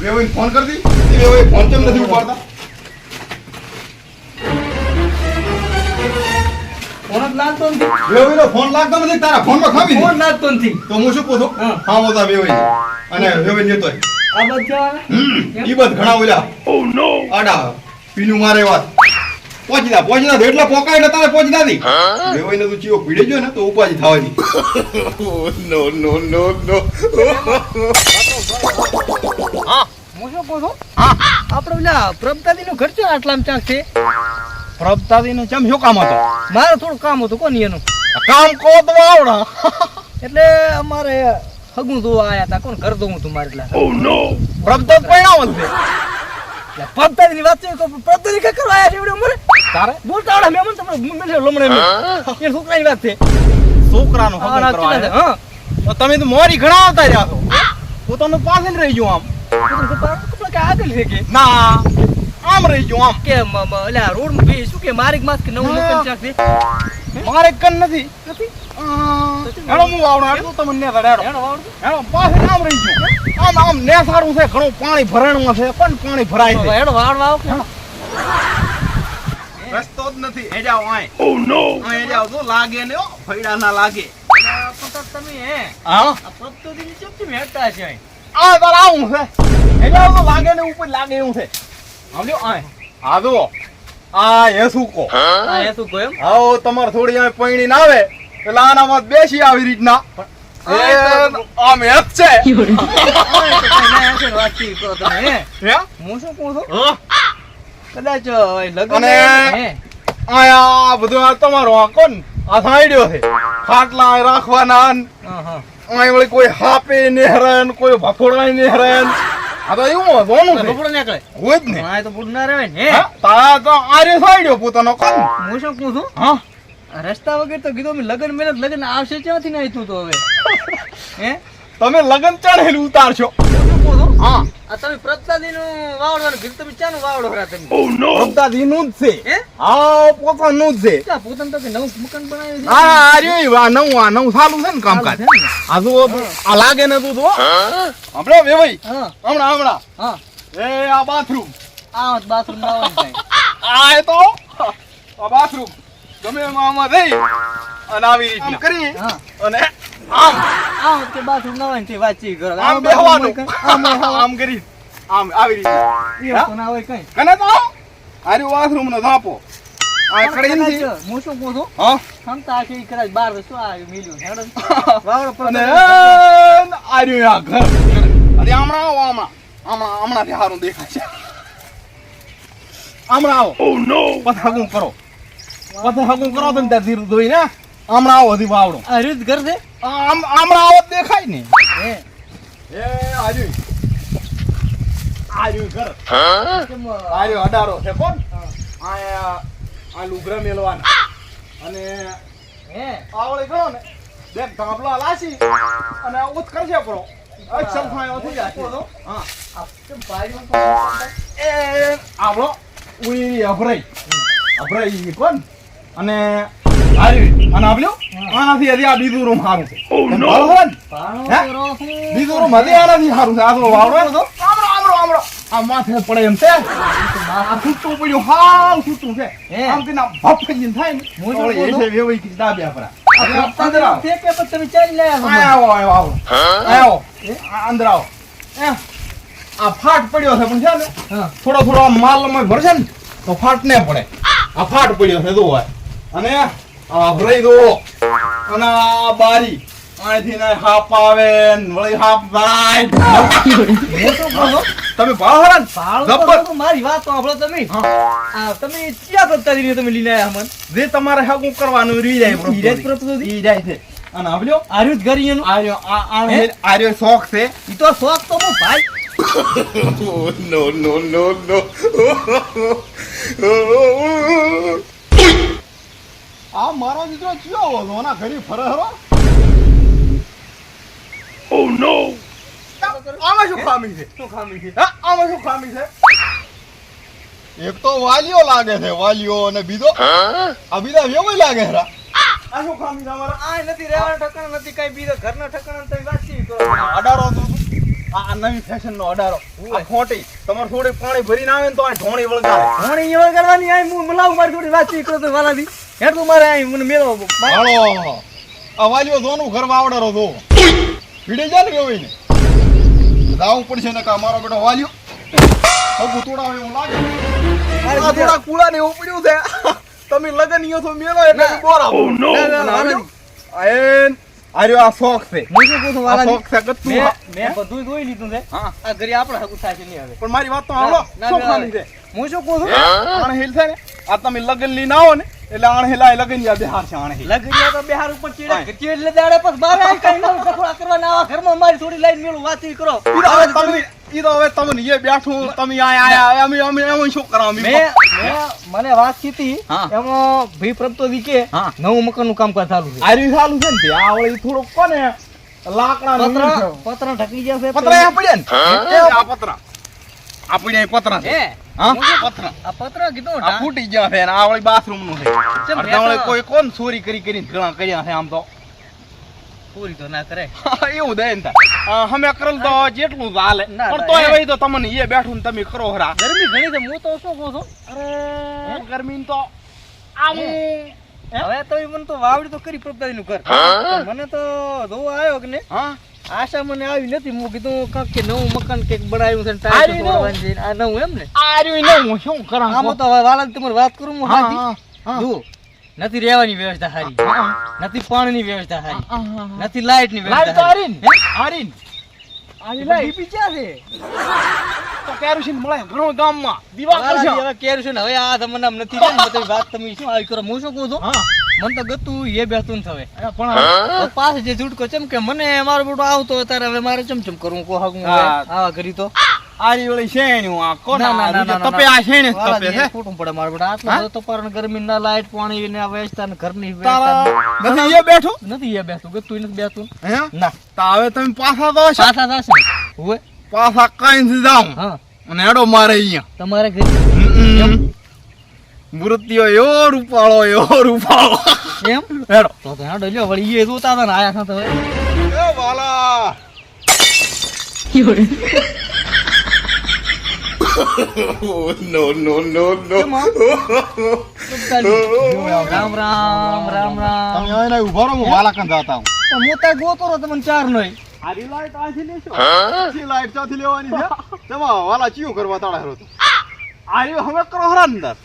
વેવાઈ phone કરી દી. વેવાઈ phone કેમ નથી ઉપાડતા? ફોન જ લાગતો નથી. વેવાઈનો ફોન લાગતો નથી. તારા ફોનમાં ખામી ફોન લાગતો નથી. તો હું શું પૂછું? હા મોટા વેવાઈ અને વેવાઈ નતો. આ બધા ઈ બધ ઘણા ઓલા. ઓ નો. આડા પીનું મારે વાત. પહોંચી દા એટલા પોકાય એટલે તારે પહોંચી દાદી. વેવાઈને તું ચીવો પીડે ગયો ને તો ઉપાજી થવાની. નો નો નો નો. હા હું શું કહું છું? હા આપણે પેલા પ્રભતાદી નું ઘર છે આટલામાં ચાક છે. પ્રભતાદી નું ચમ શું કામ હતો? મારે થોડું કામ હતું કોની એનું. કામ કો તો આવડા. એટલે અમારે હગું જોવા આયા હતા. કોણ ઘર દઉં તું મારે એટલા. ઓ નો. પ્રભતા પૈણાવ છે. પ્રભતાદી ની વાત છે તો પ્રભતાદી કે કરવા આયા છે એવડે ઉંમરે. તારે બોલતા આવડે મેમન તમને મેલે લમણે મે. એ છોકરાની વાત છે. છોકરાનો હગું કરવા આયા. હા તો તમે તો મોરી ઘણા આવતા રહ્યા છો. પોતાનું પાસે રહી ગયો આમ. કપડા કે આગળ છે કે ના આમ રહી ગયો આમ. કે એટલે રોડ માં ભી શું કે માર્ગ માસ કે નવું મકાન ચાક છે. મારે કન નથી. નથી હેડો હું આવડો હેડો તમને ને હેડો હેડો વાવડ. હેડો પાસે આમ રહી ગયો. આમ ને સારું છે ઘણું પાણી ભરાણમાં છે પણ પાણી ભરાય છે. હેડો વાવડ વાવ કે રસ્તો જ નથી. હે જાવ આય. ઓ નો. આય જાવ તો લાગે ને ફૈડા ના લાગે. તમે હે હા આ પ્રભતાદી ની ચપટી મેટા છે. આ તાર આવું છે. હે જાવ તો લાગે ને ઉપર લાગે એવું છે. આવજો આય. હા જો આ એ શું કો? આ એ તું ગયો આવો તમાર થોડી આ પૈણી ના આવે એટલે આનામાં બેસી આવી રીતના આમ એક છે. વાતચીત કરો તમે હે હે હું શું કહું છું હા કદાચ લગ્ન અને હે આયા બધું આ તમારો આ કોણ આ સાઈડ્યો છે ખાટલા રાખવાના હા હા અહીં વળી કોઈ હાપે ને હેરાન કોઈ ભફોડાય ને હેરાન આ તો એવું જોનું છે બપોર નીકળે હોય જ ને. હા તો બુડ ના રહે ને હા, તારા તો આરે સાઈડ્યો પોતાનો કોણ. હું શું કહું છું હા આ રસ્તા વગર તો કીધું મેં લગ્ન મેં લગ્ન આવશે ક્યાંથી નહીં તું તો હવે હે તમે લગન ચણેલું ઉતારશો. શું કહું છું હા આ તમે પ્રભતાદી નું વાવડવાનું કીધું તમે ચાનું વાવડો ખરા તમે પ્રભતાદીનું જ છે. હે હા પોતાનું જ છે. ક્યાં પોતાનું તો કે નવું મકાન બનાવ્યું છે હા આ નવું ચાલુ છે ને કામકાજ. આ જો આ લાગે ને તું તો આપણે વેવાઈ હા હમણાં હા એ આ બાથરૂમ આ બાથરૂમ ના હોય કઈ આ એ તો આ બાથરૂમ ગમે એમાં આમાં રહી અને આવી રીતના કરી હા અને આમ આ કે બાથરૂમ ના હોય ને તે વાતચીત કરો આમ બેહવાનું આમ કરી આમ આવી રીતના ના હોય કઈ કને તો આર્યો બાથરૂમ નો ધાપો આ કડી નથી. હું શું કહું છું હા સમતા આખી કદાચ બાર શું આ મિલ્યું હેડો વાવડો પર અને આર્યો આ ઘર અરે હમણાં આવો હમણાંથી સારું દેખાય છે. હમણાં આવો. ઓ નો. પછી હગું કરો તો ને ત્યાં ધીરું ધોઈ ને હમણાં આવો હજી વાવડો આ રીત ઘર છે હમણાં આવો દેખાય ને હે એ આર્યું ઘર કેમ આર્યો અડારો છે કોણ આ લુગરા મેલવાના અને હે આવળે ગયો ને બે ધાબલા લાસી અને ઉત કરશે પડો અક્ષર ફાયો થઈ જશે. હા આ કેમ ભાઈઓ એ આવળો ઉઈ અભરાઈ કોણ અને આર્યું અને આવ્યો આનાથી હજી આ બીજું રૂમ સારું છે. બરોબર ને? પાણો કરો બીજું રૂમ હજી આનાથી સારું છે. આ તો વાવડો આમળો આ માથે પડે એમ છે. આ છૂટું પડ્યું હાવ છૂટું છે. હે. આમ તેના ભફજીને થાય ને હું શું ઓલે કહું છું? એસે વેવાઈ કી દાબ્યા પરા. અંદર આવો તે કે પછી તમે ચાલી લાયા આવો અંદર આવો આ ફાટ પડ્યો છે પણ છે ને હા થોડો માલમાં ભરશે ને તો ફાટ ને પડે. આ ફાટ પડ્યો છે જો અને આ ભરાઈ દો અને આ બારી અહીંથી ને હાપ આવે ને વળી હાપ જાય. હું શું કહું છું તમે ભાવ હરાન પાળો જબ્બર. તો મારી વાત સાંભળો તમે હા. આ તમે ક્યાં પ્રભતાદી તમે લઈને આયા મન જે તમારે હગું કરવાનું ઈ જાય ઈ જાય પ્રભતાદી? ઈ જાય છે અને આવ્યો આર્યું જ ઘર એનું આર્યો શોખ છે. ઈ તો શોખ તો હું ભાઈ no. આ મારો દીકરો ચિયો હતો ના ઘડી ફરે હરો. Oh no. આમાં શું ખામી છે? શું ખામી છે હા આમાં શું ખામી છે? એક તો વાલીઓ લાગે છે વાલીઓ અને બીજો આ બીજા વેવાઈ લાગે છે. આ શું ખામી છે અમારા? આ નથી રહેવાના ઠકાણા નથી કઈ બીજા ઘરના ઠકાણા તમે વાતચીત કરો અડારો તું આ નવી ફેશન નો અડારો આ ખોટી તમારે થોડી પાણી ભરીને આવે ને તો આ ઢોણી વળગાવે ઘણી એવળ કરવાની આઈ હું મલાવ મારી થોડી વાતચીત કરો તો વાલાથી એટલું મારે આઈ મને મેળવો હાલો આ વાલીઓ જોનું ઘર વાવડારો જો ભીડે જા ને ગયો ને જાવું પડશે ને કા મારો બેટો વાલીઓ હગું તોડાવે એવું લાગે આ થોડા કુળા ને ઉપડ્યું છે તમે લગન યો તો મેલો એટલે બોરાવો આયન આર્યો આ શોખ છે હું શું કહું છું આ વાલાજી શોખ છે ગતું મેં બધું જોઈ લીધું છે હા આ ઘરે આપણે હગું થાય છે નહીં હવે પણ મારી વાત તો સાંભળો શું ખાલી છે હું શું કહું છું આણ હેલ છે ને આ તમે લગન લઈને આવો ને એટલે આણ હેલા લગન યા બિહાર છે આણ હેલ લગડિયા તો બિહાર ઉપર ચીડે એટલે દાડે પછી બારે આઈ કઈ ના સખોડા કરવાના આવા ઘરમાં મારી થોડી લાઈન મેલું વાતચીત કરો ઈ તો હવે તમે એ બેઠું તમે આયા અમે શું કરાવ મને વાત કીધી હા. એમાં ભાઈ પ્રભતોજી કે હા. નવું મકાનનું કામકાજ ચાલુ છે આર્યું ચાલુ છે ને તે આ વળી થોડુંક કોને લાકડા પત્ર ઢકી જશે પતરા આ પડ્યા ને આ પતરા આ પડ્યા પતરા છે હે હા હું શું- પતરા આ પત્ર કીધું આ ફૂટી ગયા છે ને આ વળી બાથરૂમ નું છે ચમ અડધા વળી બેઠો? કોઈ કોણ ચોરી કરીને ઘણા કર્યા છે આમ તો પૂરી તો ના કરે એવું દે ને અમે કરેલ તો જેટલું ચાલે ના, પણ ના, તોય એ. વળી તો તમને એ બેઠું ને તમે કરો હરા ગરમી ઘણી છે હું તો શું કહું છું અરે ગરમી તો આમ હવે તો મને તો વાવડી તો કરી પ્રભતાજીનું ઘર પણ મને તો જોવા આવ્યો કે ને હા આશા મને આવી નથી હું કીધું કાંક કે નવું મકાન કંઈક બનાવ્યું છે ને આ ટાઈલ્સ રહ્યું. તોડવાની છે. આ નવું એમ ને આર્યું ને હું શું કਰਾਂ આમાં તો હવે વાલાને તમારે વાત કરું હું હા, હાજી. હા. જુઓ નથી રહેવાની વ્યવસ્થા સારી નથી પાણીની વ્યવસ્થા સારી નથી લાઈટ ની લાઈટ તો વ્યવસ્થા હારી ને. હે? હારી આની લાઈટ ક્યાં છે તો કેરોસીન મળે ઘણો ગામમાં દીવા વાલાજી કરશે હવે કેરું છે ને હવે આ જમાનામાં નથી ને તમે વાત તમે શું આવી કરો હું શું કહું છું હા મને તો ગતું એ બેસતું થવે પણ પાસે જે છૂટકો ચમ કે મને મારો બેટો આવતો ત્યારે હવે મારે ચમચમ કરવું કો હગું હવે હા. આવા કરી તો આરી વળી શેણ્યું આ કોના ના, ના, ના, ના, તપે આ શેણે તપે વાલાજી, છે એ ખોટું પડે મારો બેટો આટલો બધો તો પણ ગરમી ના લાઈટ પાણી ને આ વ્યવસ્થા ને ઘરની તારા વ્યવસ્થા નથી એ બેઠો નથી એ બેસતું ગતું નથી બેસતું હે ના તા હવે તમે પાછા તો હશો. પાછા થશે હોય પાછા કઈ જાઉં હા અને હેડો મારે અહીંયા તમારે ઘરે મૃત્યો એવો રૂપાળો એમ હેડો તો હેડો લ્યો વળી એ જોતા હતા ને આયા હતા તો હવે એ વાલા કેમ આમ? ચૂપ ચાલી. રામ રામ રામ રામ તમે આવીને ઉભા રહો હું વાલા કાન જાતા હું તો હું ત્યાં ગોતો રહો તમને ચાર નહીં આરી લાઈટ આથી લેશો પછી લાઈટ ચાથી લેવાની છે તેમાં વાલા ચિયો કરવા તાળા હેરો તો આરી હવે કરો હરા અંદર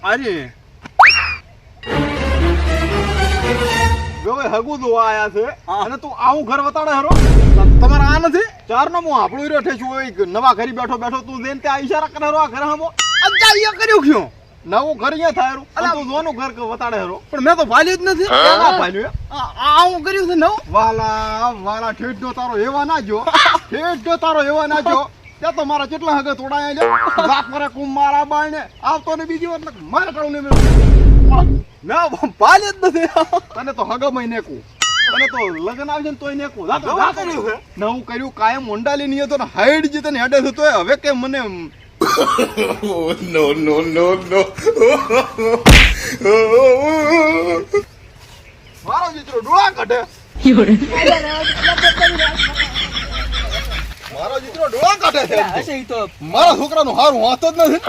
આરી હવે હગુ તો આયા છે હા. અને તું આવું ઘર વતાડે હેરો તમારે આ નથી ચાર નો હું આપણું રહ્યો ઠેશું હોય નવા ઘરી બેઠો તું જઈને તે આ ઈશારા કરે હેરો આ ઘર હમો અજાયા કર્યું ક્યું નવું ઘર અહીંયા થાય હેરો અને તું જોનું ઘર વતાડે હેરો પણ મેં તો ભાલ્યું જ નથી ના ભાલ્યું હે? આવું કર્યું છે નવું વાલા ઠેઠ નો તારો એવા ના જો ઠેઠ નો તારો એવા ના જો ત્યાં તો મારા કેટલા હગે તોડાયા છે રાત મારે કુમ મારા બાયને આવતો ને બીજી વાર મારે ટાળું ને ના પાલે જ નથી તને તો હગમય નેકું તને તો લગ્ન આવશે ને તોય નેકું નવું કર્યું કાયમ મોંડાલી નહીં હતો ને હાઈડ જીતે ને હેડે થતો હવે કે મને મારો જીતરો ડોળા કાઢે મારો જીતરો ડોળા કાઢે છે હશે ઈ તો મારા છોકરાનું હારું વાંચતો જ નથી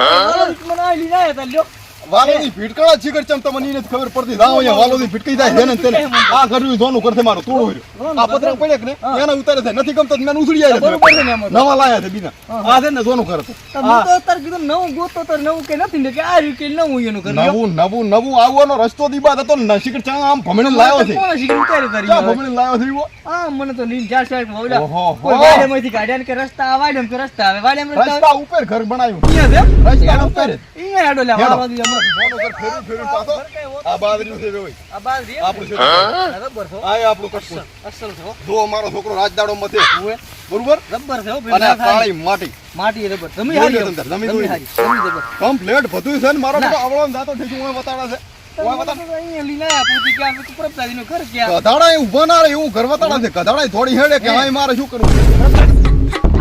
મને આ લીધા હતા લ્યો વાલોની ભીટકણા જીગર ચમ તમને ઈને જ ખબર પડતી જાવ અહીંયા વાલોની ભીટકી જાય છે ને તેને આ ઘરનું જોનું કરતે મારું તોડું રહ્યું આ પતરા પડે કે ને એના ઉતારે છે નથી ગમતો મેં ઉછળી જાય બરોબર છે ને એમાં તો. નવા લાયા છે બીના આ છે ને જોનું કરતે તો હું તો અત્યારે કીધું નવું ગોતો તો નવું કે નથી ને કે આ રહ્યું કે નવું એનું કર્યું નવું આવવાનો રસ્તો દીબાદ હતો ને શીખર ચા આમ ભમણી લાવ્યો છે કોણ શીખી ઉતારી તારી ચા ભમણી લાવ્યો છે ઈવો? હા મને તો નીંદ જાર સાહેબ ઓલા ઓહો, કોઈ હો. વાડિયામાંથી કાઢ્યા ને કે રસ્તા આ વાડિયામાં કે રસ્તા આવે વાડિયામાં રસ્તા રસ્તા ઉપર ઘર બનાવ્યું અહીંયા છે રસ્તા ઉપર જ. અહીંયા હેડો લે હેડો. વાળા બાજુ હમણાં. જોનું ઘર ફેરવી પાછો આ બાદરીનું છે ભાઈ આ બાજ રે આપણું છે રબર છો આ આપણું કટકું અસલ છો જો અમારો છોકરો રાજદાડો મથે ઓએ બરોબર રબર છે હો અને આ ભઈ કાળી માટી માટી રબર જમી જોઈ લો હારી તમે, જમી જમી જોઈ લો. હારી જમી રબર કમ્પ્લેટ બધું છે ને મારો ના. બેટો આવડો ને જાતો ઠીક હું બતાડા છે હું બતાડા અહીંયા લીલા પૂછી ગયા તું પ્રભતાજીનું ઘર ક્યાં કધાડા એ ઊભા ના રહે એવું ઘર બતાડા છે કધાડા થોડી હેડે કે હા મારે શું કરવું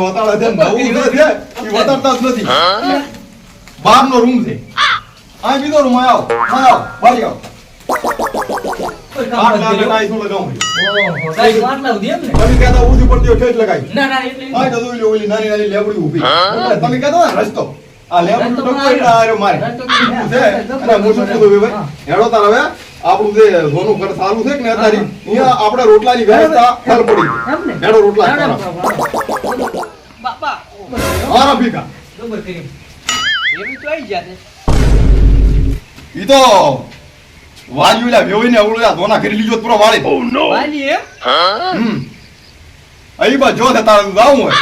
વતાડે છે નવું જે છે એ વતાડતા જ નથી બહારનો રૂમ છે આ બીજો રૂમ આવો બારી આવો આટલા લગાઈ શું લગાવું ઓહો સાહેબ આટલા સુધી એમ ને તમે કહેતા ઊંધી પડતી ઠેઠ લગાવી ના ના એટલે આ તો જોઈ લો ઓલી નાની નાની લેબડી ઊભી તમે કહેતા ને રસ્તો આ લેબડી રસ્તો ટકો એટલે આર્યો મારે રસ્તો છે અને મોસું કીધું ભાઈ હેડો તાર હવે આપણું જે ધોનું ઘર સારું છે કે ને અત્યારે અહીંયા આપણે રોટલાની વ્યવસ્થા ફળ પડી એમ ને હેડો રોટલા કરો બાપા મારા ભીખા બરોબર કરી એવી તો આવી જાતે ઈ તો વાજુલા વેવીને ઓલા ધોના કરી લીજો પૂરો વાળી વાલી એમ અહીં બા જો તારે જાવું હોય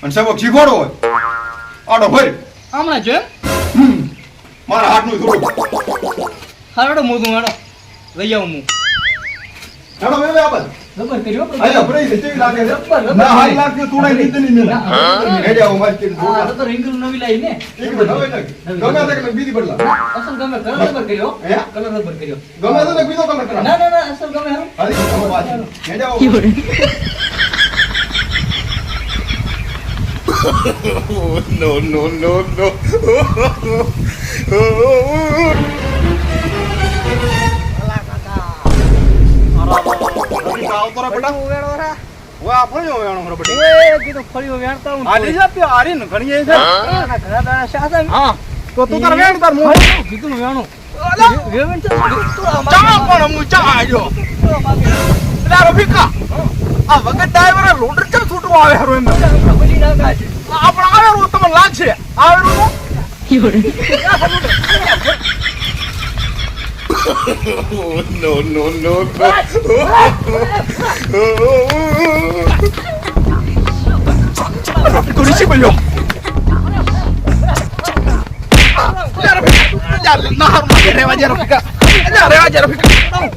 અને સબક શીખવાડો હોય આડો ભાઈ હમણાં જો એમ મારા હાથનું થોડું હારડો મોઢું હાડો લઈ આવું હું હેડો વેવે આપણ બરોબર કર્યો આયા ભરાઈ છે કેવી લાગે છે જબ્બર. ના હારી લાગતી તોડાઈ દીધી નહીં મેં હેડે આવું મારી કે હા તો રિંગલ નવી લાવી ને એક મિનિટ હવે ગમે તે કે બીજી બદલા અસલ ગમે કલર રબર કર્યો હે? કલર રબર કર્યો ગમે તે બીજો કલર કરા ના ના ના અસલ ગમે હારું હારી તમે પાછી હેડે આવો No, no, no, no. આવતો રે બેટા ઓય આ ફળ્યો વેણો રે બેટા એ કીધું ફળીઓ વેણતા હું આ લઈ જા તે આરી ને ઘણી એ છે ઘણા દાડા શાસન હા તો તું તાર વેણ તાર મોં કીધું વેણું વેવણ છે ચા પણ હું ચા આયો લા રફીકા આ વગત ડ્રાઈવર લોડર કેમ છૂટવા આવે હારો એમ બધી નાખા છે આપણે આવે રો તમને લાગશે આવે row No, no, no, no. કોની બોલ્યો યાર ના હાર માં રેવા જા રફીકા જા રેવા જા રફીકા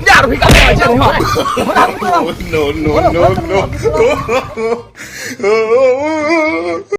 જા રફીકા રેવા જા No, no, no, no.